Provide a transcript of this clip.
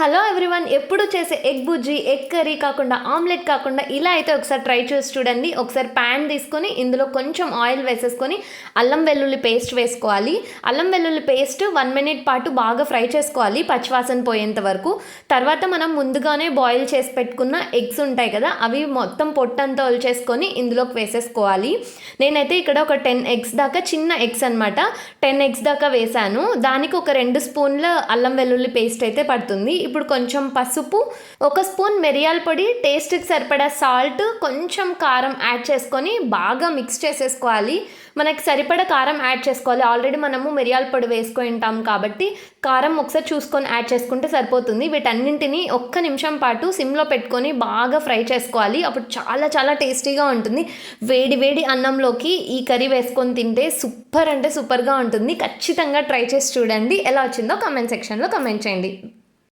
Hello everyone, ఎప్పుడు చేసే egg బుజ్జి, egg curry కాకుండా ఆమ్లెట్ కాకుండా ఇలా అయితే ఒకసారి ట్రై చేసి చూడండి. ఒకసారి ప్యాన్ తీసుకొని ఇందులో కొంచెం ఆయిల్ వేసేసుకొని అల్లం వెల్లుల్లి పేస్ట్ వేసుకోవాలి. అల్లం వెల్లుల్లి పేస్ట్ 1 మినిట్ పాటు బాగా ఫ్రై చేసుకోవాలి పచ్చివాసన పోయేంత వరకు. తర్వాత మనం ముందుగానే బాయిల్ చేసి పెట్టుకున్న ఎగ్స్ ఉంటాయి కదా, అవి మొత్తం పొట్టంతా ఒలిచేసుకొని ఇందులోకి వేసేసుకోవాలి. నేనైతే ఇక్కడ ఒక 10 ఎగ్స్ దాకా, చిన్న ఎగ్స్ అనమాట, 10 ఎగ్స్ దాకా వేసాను. దానికి ఒక 2 స్పూన్ల అల్లం వెల్లుల్లి పేస్ట్ అయితే పడుతుంది. ఇప్పుడు కొంచెం పసుపు, 1 స్పూన్ మిరియాల పొడి, టేస్ట్కి సరిపడా సాల్ట్, కొంచెం కారం యాడ్ చేసుకొని బాగా మిక్స్ చేసేసుకోవాలి. మనకి సరిపడా కారం యాడ్ చేసుకోవాలి. ఆల్రెడీ మనము మిరియాల పొడి వేసుకొని ఉంటాం కాబట్టి కారం ఒకసారి చూసుకొని యాడ్ చేసుకుంటే సరిపోతుంది. వీటన్నింటినీ 1 నిమిషం పాటు సిమ్లో పెట్టుకొని బాగా ఫ్రై చేసుకోవాలి. అప్పుడు చాలా చాలా టేస్టీగా ఉంటుంది. వేడి వేడి అన్నంలోకి ఈ కర్రీ వేసుకొని తింటే సూపర్ అంటే సూపర్గా ఉంటుంది. ఖచ్చితంగా ట్రై చేసి చూడండి. ఎలా వచ్చిందో కామెంట్ సెక్షన్లో కామెంట్ చేయండి.